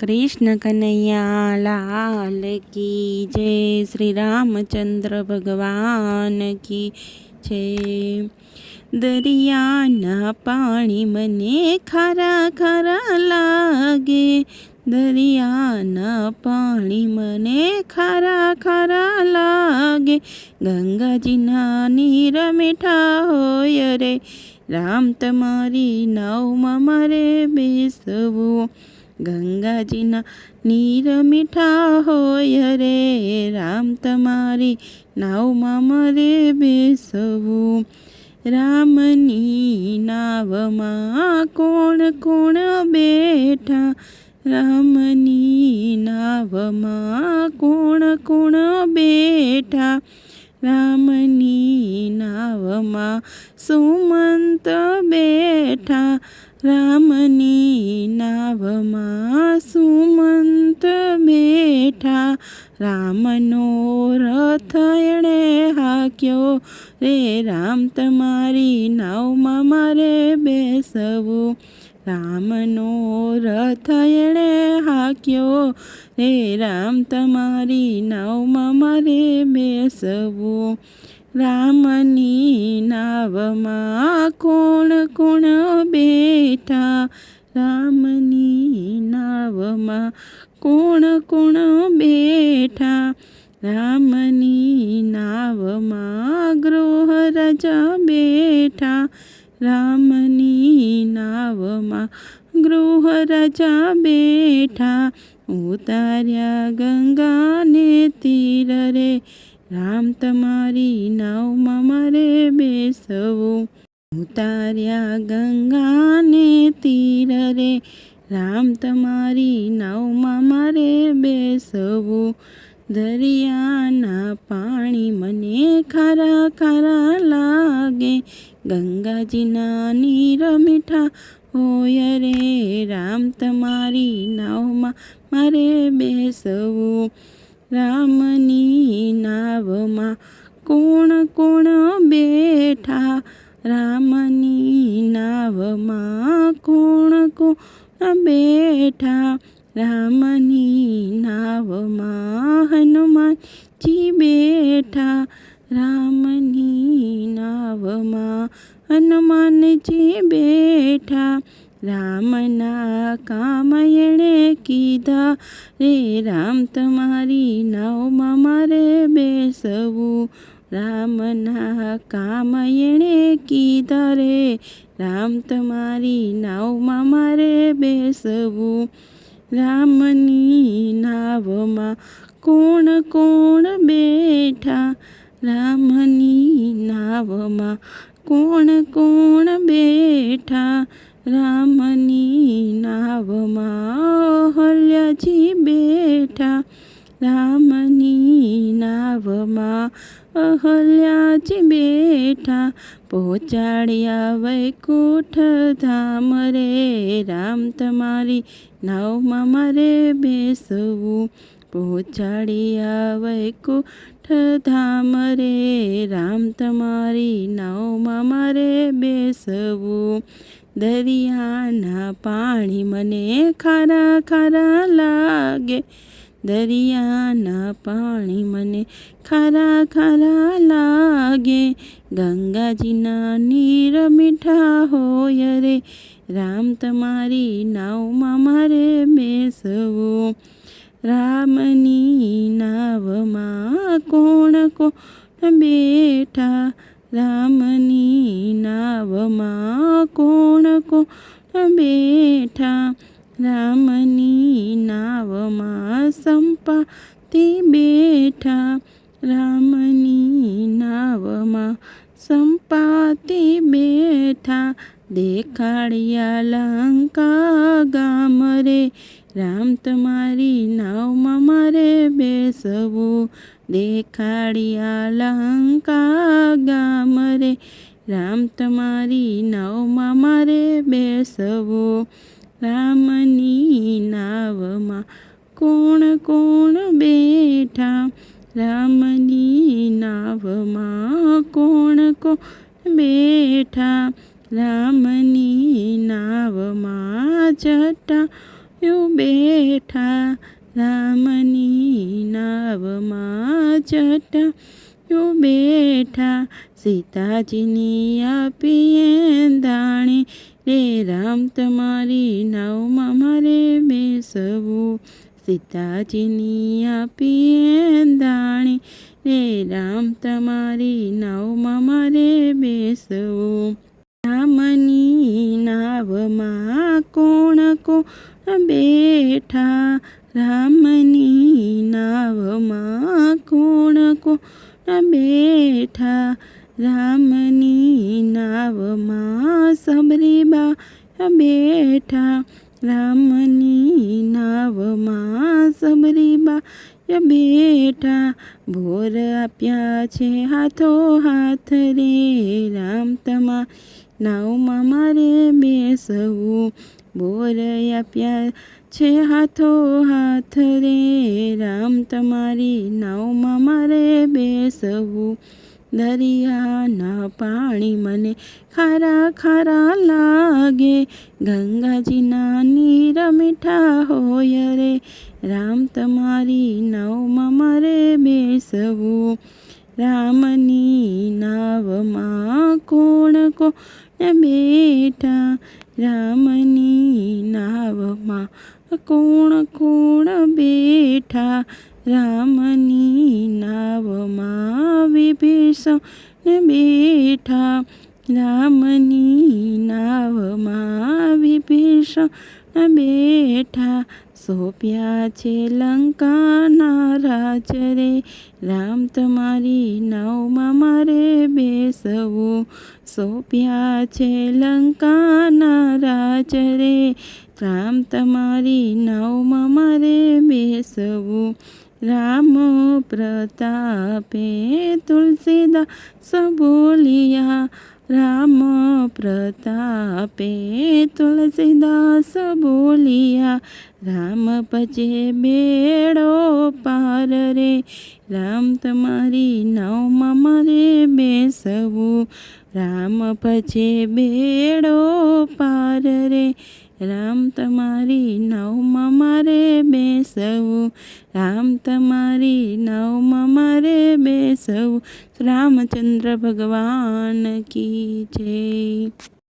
कृष्ण कन्हैया लाल की जय। श्री रामचंद्र भगवान की जय। दरियाना पाणी मने खारा खारा लागे, दरियाना पाणी मने खारा खारा लागे। गंगाजीना નીર મીઠા હોય રે, રામ તમારી નાવમાં મારે બેસવું। ગંગાજીના નીર મીઠા હોય રે, રામ તમારી નાવમાં મારે બેસવું। રામની નાવમાં કોણ કોણ બેઠા, રામની નાવમાં કોણ કોણ બેઠા। રામની નાવમાં સુમંત બેઠા, રામની નાવમાં સુમંત બેઠા। રામનો રથ એણે હાક્યો રે, રામ તમારી નાવમાં મારે બેસવું। રામનો રથ એણે હાક્યો રે, રામ તમારી નાવમાં મારે બેસવું। રામની નાવમાં કોણ કોણ બેઠા, રામની નાવમાં કોણ કોણ બેઠા। રામની નાવમાં ગૃહરાજા બેઠા, રામની નાવમાં ગૃહરાજા બેઠા। ઉતાર્યા ગંગાને તીર રે, રામ તમારી નાવમાં મારે બેસવું। ઉતાર્યા ગંગાને તીર રે, રામ તમારી નાવમાં મારે બેસવું। દરિયાના પાણી મને ખારા ખારા લાગે, ગંગાજીના નીર મીઠા હોય રે, રામ તમારી નાવમાં મારે બેસવું। રામની નાવમાં કોણ કોણ બેઠા, રામની નાવમાં કોણ કોણ બેઠા। રામની નાવમાં હનુમાનજી બેઠા, રામની નાવમાં હનુમાનજી બેઠા। રામના કામ એણે કીધા રે, રામ તમારી નાવમાં મારે બેસવું। રામના કામ એણે કીધા રે, રામ તમારી નાવમાં મારે બેસવું। રામની નાવમાં કોણ કોણ બેઠા, રામની નાવમાં કોણ કોણ બેઠા। રામની નાવમાં અહલ્યાજી બેઠા, રામની નાવમાં અહલ્યાજી બેઠા। પહોંચાડ્યા વૈકુંઠ ધામ રે, રામ તમારી નાવમાં મારે બેસવું। પહોંચાડ્યા વૈકુંઠ ધામ રે, રામ તમારી નાવમાં મારે બેસવું। દરિયાના પાણી મને ખારા ખારા લાગે, દરિયાના પાણી મને ખારા ખારા લાગે। ગંગાજીના નીર મીઠા હોય રે, રામ તમારી નાવમાં મારે બેસવું। રામની નાવમાં કોણ કોણ બેઠા, રામની નાવમાં કોણ કોણ બેઠા। રામની નાવમાં સંપાતિ બેઠા, રામની નાવમાં સંપાતિ બેઠા। દેખાડ્યા લંકા ગામ રે, રામ તમારી નાવમાં મારે બેસવું। દેખાડ્યા લંકા ગામ રે, રામ તમારી નાવમાં મારે બેસવું। રામની નાવમાં કોણ કોણ બેઠા, રામની નાવમાં કોણ કોણ બેઠા। રામની નાવમાં જટા બેઠા રામની નાવમાં જટા બેઠા સીતાજીની આપીએ દાણી રે રામ તમારી નાવમાં મારે બેસવું સીતાજીની આપીએ દાણી રે રામ તમારી નાવમાં મારે બેસવું રામની નાવમાં કોણ બેઠા રામની નાવમાં કોણ બેઠા રામની નાવમાં સબરીબા બેઠા રામની નાવમાં સબરીબા બેઠા ભોર આપ્યા છે હાથો હાથ રે રામ તમા નાવમાં મારે બેસવું બોર આપ્યા છે હાથો હાથ રે રામ તમારી નાવમાં મારે બેસવું દરિયાના પાણી મને ખારા ખારા લાગે ગંગાજીના નીર મીઠા હોય રે રામ તમારી નાવમાં મારે બેસવું રામની નાવમાં કોણ બેઠા રામની નાવમાં કોણ બેઠા રામની નાવમાં વિભીષણ બેઠા રામની નાવમાં વિભીષણ બેઠા સોંપ્યા છે લંકાના રાજ રે રામ તમારી નાવમાં મારે બેસવું સોંપ્યા છે લંકાના રાજ રે રામ તમારી નાવમાં મારે બેસવું રામ પ્રતાપે તુલસીદાસ બોલિયા રામ પ્રતાપે તુલસીદાસ બોલિયા રામ પચે બેડો પાર રે રામ તમારી નાવમાં મારે બેસવું રામ પચે બેડો પાર રે રામ તમારી નાવમાં મારે બેસવું રામ તમારી નાવમાં મારે બેસવું રામચંદ્ર ભગવાન કી જય।